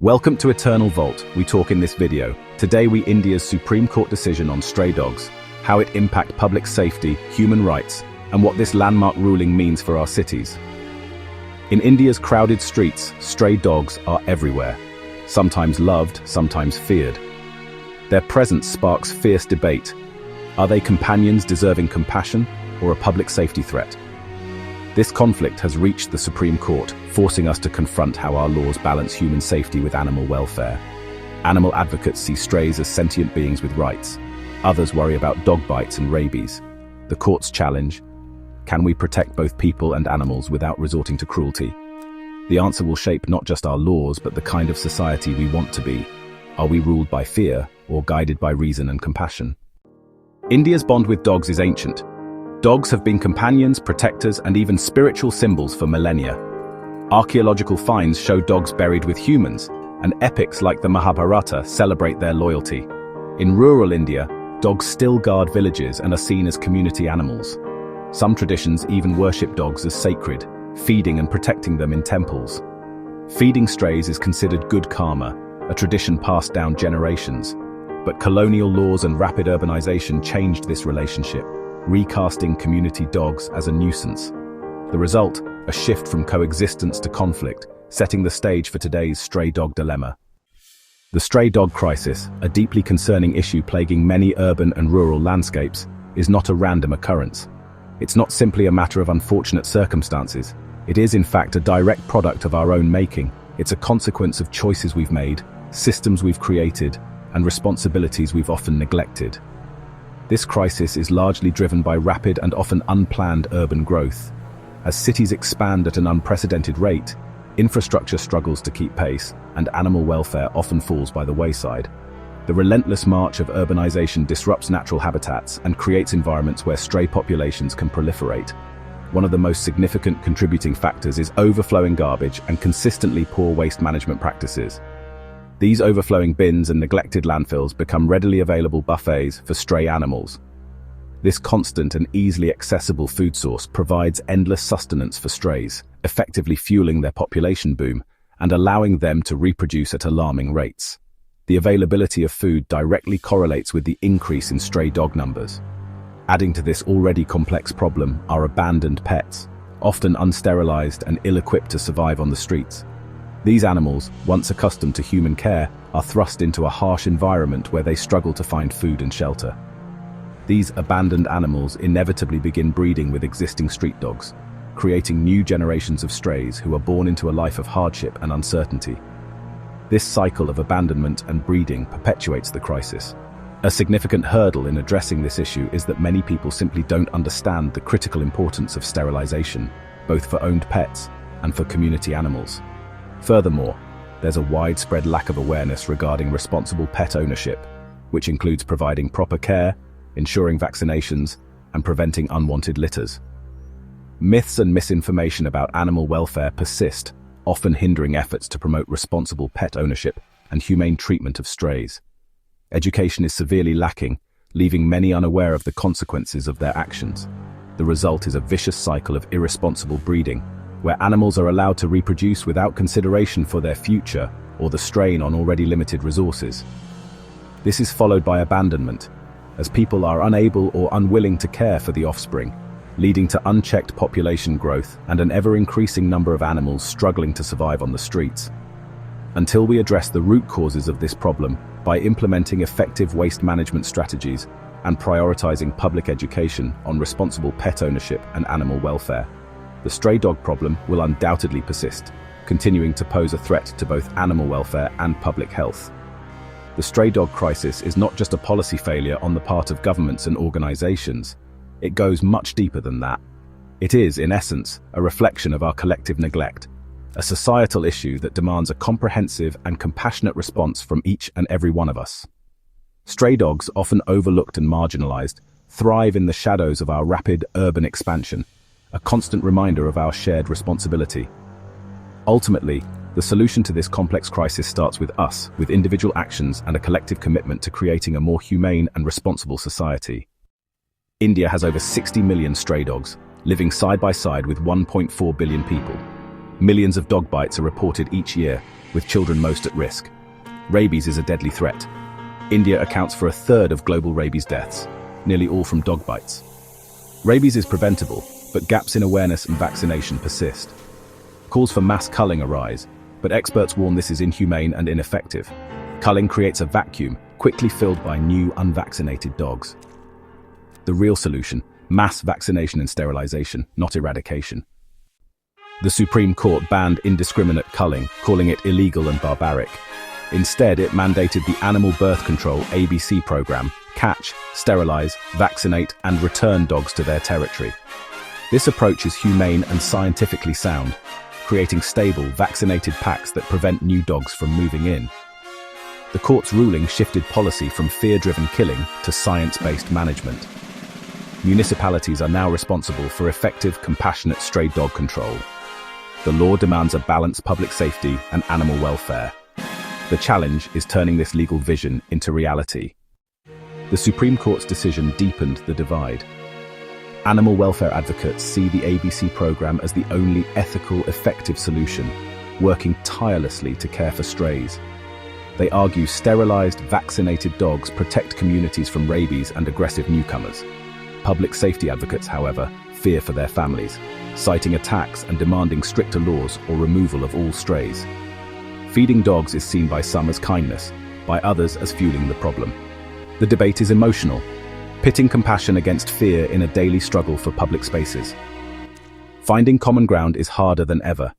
Welcome to Eternal Vault. We talk in this video. Today India's Supreme Court decision on stray dogs, how it impact public safety, human rights, and what this landmark ruling means for our cities. In India's crowded streets, stray dogs are everywhere. Sometimes loved, sometimes feared. Their presence sparks fierce debate. Are they companions deserving compassion, or a public safety threat? This conflict has reached the Supreme Court, forcing us to confront how our laws balance human safety with animal welfare. Animal advocates see strays as sentient beings with rights. Others worry about dog bites and rabies. The court's challenge: can we protect both people and animals without resorting to cruelty? The answer will shape not just our laws, but the kind of society we want to be. Are we ruled by fear, or guided by reason and compassion? India's bond with dogs is ancient. Dogs have been companions, protectors, and even spiritual symbols for millennia. Archaeological finds show dogs buried with humans, and epics like the Mahabharata celebrate their loyalty. In rural India, dogs still guard villages and are seen as community animals. Some traditions even worship dogs as sacred, feeding and protecting them in temples. Feeding strays is considered good karma, a tradition passed down generations. But colonial laws and rapid urbanization changed this relationship, recasting community dogs as a nuisance. The result, a shift from coexistence to conflict, setting the stage for today's stray dog dilemma. The stray dog crisis, a deeply concerning issue plaguing many urban and rural landscapes, is not a random occurrence. It's not simply a matter of unfortunate circumstances. It is, in fact, a direct product of our own making. It's a consequence of choices we've made, systems we've created, and responsibilities we've often neglected. This crisis is largely driven by rapid and often unplanned urban growth. As cities expand at an unprecedented rate, infrastructure struggles to keep pace, and animal welfare often falls by the wayside. The relentless march of urbanization disrupts natural habitats and creates environments where stray populations can proliferate. One of the most significant contributing factors is overflowing garbage and consistently poor waste management practices. These overflowing bins and neglected landfills become readily available buffets for stray animals. This constant and easily accessible food source provides endless sustenance for strays, effectively fueling their population boom and allowing them to reproduce at alarming rates. The availability of food directly correlates with the increase in stray dog numbers. Adding to this already complex problem are abandoned pets, often unsterilized and ill-equipped to survive on the streets. These animals, once accustomed to human care, are thrust into a harsh environment where they struggle to find food and shelter. These abandoned animals inevitably begin breeding with existing street dogs, creating new generations of strays who are born into a life of hardship and uncertainty. This cycle of abandonment and breeding perpetuates the crisis. A significant hurdle in addressing this issue is that many people simply don't understand the critical importance of sterilization, both for owned pets and for community animals. Furthermore, there's a widespread lack of awareness regarding responsible pet ownership, which includes providing proper care, ensuring vaccinations, and preventing unwanted litters. Myths and misinformation about animal welfare persist, often hindering efforts to promote responsible pet ownership and humane treatment of strays. Education is severely lacking, leaving many unaware of the consequences of their actions. The result is a vicious cycle of irresponsible breeding, where animals are allowed to reproduce without consideration for their future or the strain on already limited resources. This is followed by abandonment, as people are unable or unwilling to care for the offspring, leading to unchecked population growth and an ever-increasing number of animals struggling to survive on the streets. Until we address the root causes of this problem by implementing effective waste management strategies and prioritizing public education on responsible pet ownership and animal welfare, the stray dog problem will undoubtedly persist, continuing to pose a threat to both animal welfare and public health. The stray dog crisis is not just a policy failure on the part of governments and organizations. It goes much deeper than that. It is, in essence, a reflection of our collective neglect, a societal issue that demands a comprehensive and compassionate response from each and every one of us. Stray dogs, often overlooked and marginalized, thrive in the shadows of our rapid urban expansion, a constant reminder of our shared responsibility. Ultimately, the solution to this complex crisis starts with us, with individual actions and a collective commitment to creating a more humane and responsible society. India has over 60 million stray dogs, living side by side with 1.4 billion people. Millions of dog bites are reported each year, with children most at risk. Rabies is a deadly threat. India accounts for a third of global rabies deaths, nearly all from dog bites. Rabies is preventable, but gaps in awareness and vaccination persist. Calls for mass culling arise, but experts warn this is inhumane and ineffective. Culling creates a vacuum, quickly filled by new, unvaccinated dogs. The real solution: mass vaccination and sterilization, not eradication. The Supreme Court banned indiscriminate culling, calling it illegal and barbaric. Instead, it mandated the Animal Birth Control ABC program: catch, sterilize, vaccinate, and return dogs to their territory. This approach is humane and scientifically sound, creating stable, vaccinated packs that prevent new dogs from moving in. The court's ruling shifted policy from fear-driven killing to science-based management. Municipalities are now responsible for effective, compassionate stray dog control. The law demands a balanced public safety and animal welfare. The challenge is turning this legal vision into reality. The Supreme Court's decision deepened the divide. Animal welfare advocates see the ABC program as the only ethical, effective solution, working tirelessly to care for strays. They argue sterilized, vaccinated dogs protect communities from rabies and aggressive newcomers. Public safety advocates, however, fear for their families, citing attacks and demanding stricter laws or removal of all strays. Feeding dogs is seen by some as kindness, by others as fueling the problem. The debate is emotional, pitting compassion against fear in a daily struggle for public spaces. Finding common ground is harder than ever.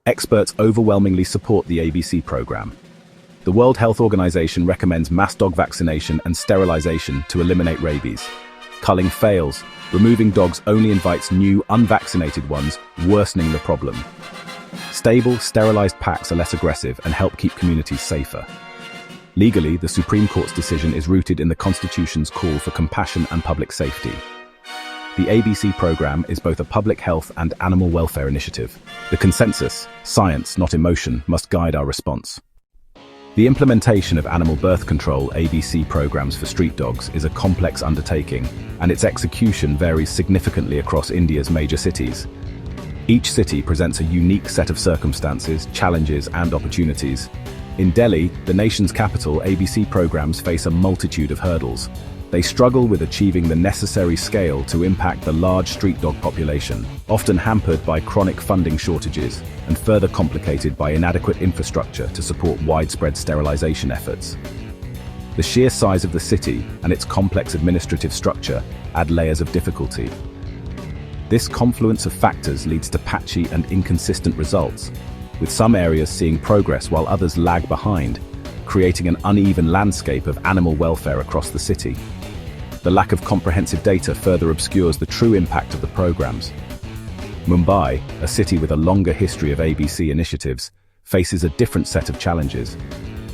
Experts overwhelmingly support the ABC program. The World Health Organization recommends mass dog vaccination and sterilization to eliminate rabies. Culling fails. Removing dogs only invites new, unvaccinated ones, worsening the problem. Stable, sterilized packs are less aggressive and help keep communities safer. Legally, the Supreme Court's decision is rooted in the Constitution's call for compassion and public safety. The ABC program is both a public health and animal welfare initiative. The consensus, science, not emotion, must guide our response. The implementation of animal birth control ABC programs for street dogs is a complex undertaking, and its execution varies significantly across India's major cities. Each city presents a unique set of circumstances, challenges, and opportunities. In Delhi, the nation's capital, ABC programs face a multitude of hurdles. They struggle with achieving the necessary scale to impact the large street dog population, often hampered by chronic funding shortages and further complicated by inadequate infrastructure to support widespread sterilization efforts. The sheer size of the city and its complex administrative structure add layers of difficulty. This confluence of factors leads to patchy and inconsistent results, with some areas seeing progress while others lag behind, creating an uneven landscape of animal welfare across the city. The lack of comprehensive data further obscures the true impact of the programs. Mumbai, a city with a longer history of ABC initiatives, faces a different set of challenges.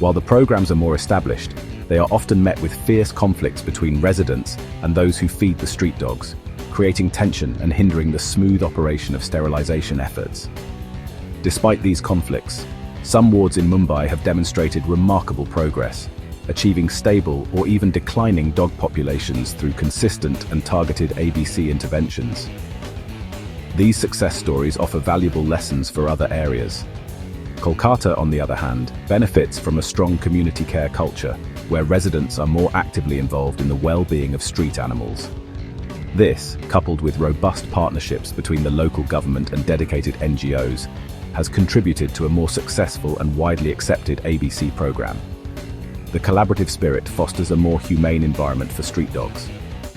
While the programs are more established, they are often met with fierce conflicts between residents and those who feed the street dogs, creating tension and hindering the smooth operation of sterilization efforts. Despite these conflicts, some wards in Mumbai have demonstrated remarkable progress, achieving stable or even declining dog populations through consistent and targeted ABC interventions. These success stories offer valuable lessons for other areas. Kolkata, on the other hand, benefits from a strong community care culture, where residents are more actively involved in the well-being of street animals. This, coupled with robust partnerships between the local government and dedicated NGOs, has contributed to a more successful and widely accepted ABC program. The collaborative spirit fosters a more humane environment for street dogs.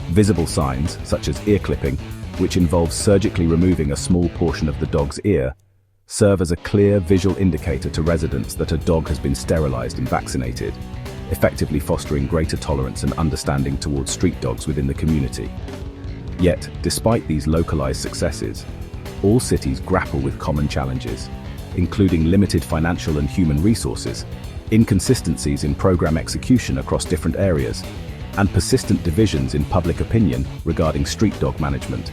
Visible signs, such as ear clipping, which involves surgically removing a small portion of the dog's ear, serve as a clear visual indicator to residents that a dog has been sterilized and vaccinated, effectively fostering greater tolerance and understanding towards street dogs within the community. Yet, despite these localized successes, all cities grapple with common challenges, including limited financial and human resources, inconsistencies in program execution across different areas, and persistent divisions in public opinion regarding street dog management.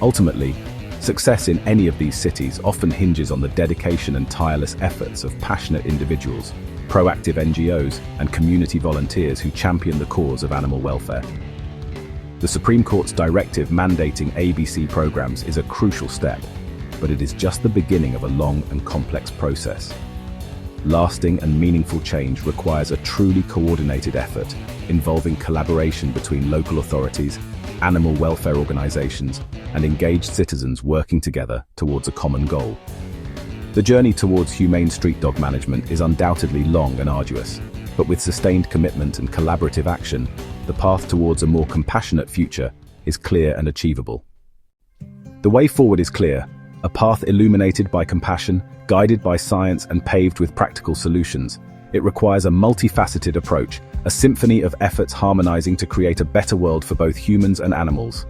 Ultimately, success in any of these cities often hinges on the dedication and tireless efforts of passionate individuals, proactive NGOs, and community volunteers who champion the cause of animal welfare. The Supreme Court's directive mandating ABC programs is a crucial step. but it is just the beginning of a long and complex process. Lasting and meaningful change requires a truly coordinated effort, involving collaboration between local authorities, animal welfare organizations, and engaged citizens working together towards a common goal. The journey towards humane street dog management is undoubtedly long and arduous, but with sustained commitment and collaborative action, the path towards a more compassionate future is clear and achievable. The way forward is clear, a path illuminated by compassion, guided by science, and paved with practical solutions. It requires a multifaceted approach, a symphony of efforts harmonizing to create a better world for both humans and animals.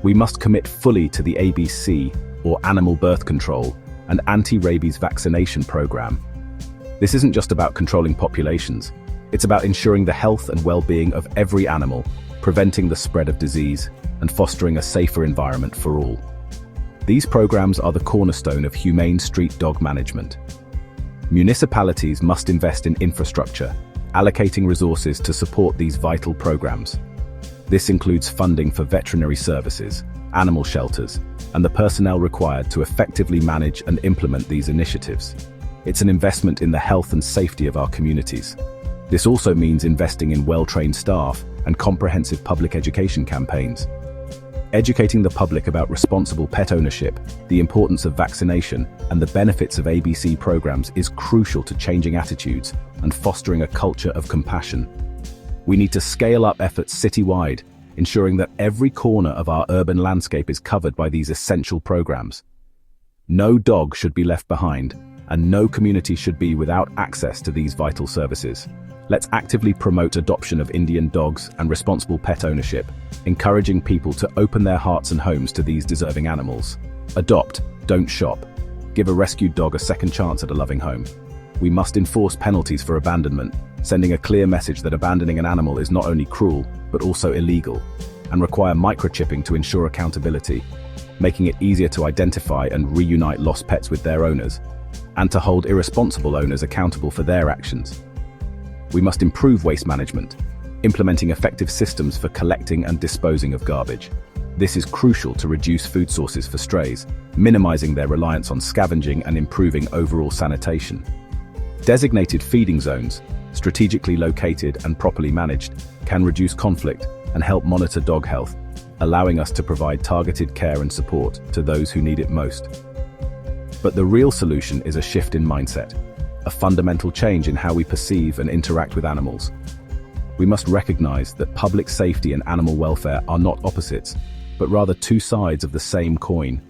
We must commit fully to the ABC, or Animal Birth Control, and anti-rabies vaccination program. This isn't just about controlling populations, it's about ensuring the health and well-being of every animal, preventing the spread of disease, and fostering a safer environment for all. These programs are the cornerstone of humane street dog management. Municipalities must invest in infrastructure, allocating resources to support these vital programs. This includes funding for veterinary services, animal shelters, and the personnel required to effectively manage and implement these initiatives. It's an investment in the health and safety of our communities. This also means investing in well-trained staff and comprehensive public education campaigns. Educating the public about responsible pet ownership, the importance of vaccination, and the benefits of ABC programs is crucial to changing attitudes and fostering a culture of compassion. We need to scale up efforts citywide, ensuring that every corner of our urban landscape is covered by these essential programs. No dog should be left behind, and no community should be without access to these vital services. Let's actively promote adoption of Indian dogs and responsible pet ownership, encouraging people to open their hearts and homes to these deserving animals. Adopt, don't shop. Give a rescued dog a second chance at a loving home. We must enforce penalties for abandonment, sending a clear message that abandoning an animal is not only cruel, but also illegal, and require microchipping to ensure accountability, making it easier to identify and reunite lost pets with their owners, and to hold irresponsible owners accountable for their actions. We must improve waste management, implementing effective systems for collecting and disposing of garbage. This is crucial to reduce food sources for strays, minimizing their reliance on scavenging and improving overall sanitation. Designated feeding zones, strategically located and properly managed, can reduce conflict and help monitor dog health, allowing us to provide targeted care and support to those who need it most. But the real solution is a shift in mindset, a fundamental change in how we perceive and interact with animals. We must recognize that public safety and animal welfare are not opposites, but rather two sides of the same coin.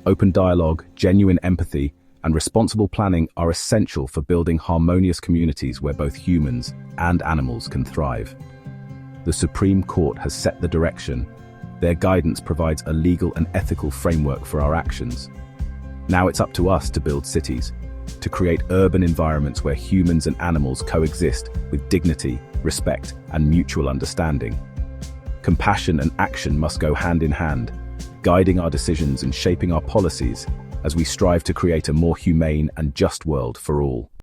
Open dialogue, genuine empathy, and responsible planning are essential for building harmonious communities where both humans and animals can thrive. The Supreme Court has set the direction. Their guidance provides a legal and ethical framework for our actions. Now it's up to us to build cities, to create urban environments where humans and animals coexist with dignity, respect, and mutual understanding. Compassion and action must go hand in hand, guiding our decisions and shaping our policies as we strive to create a more humane and just world for all.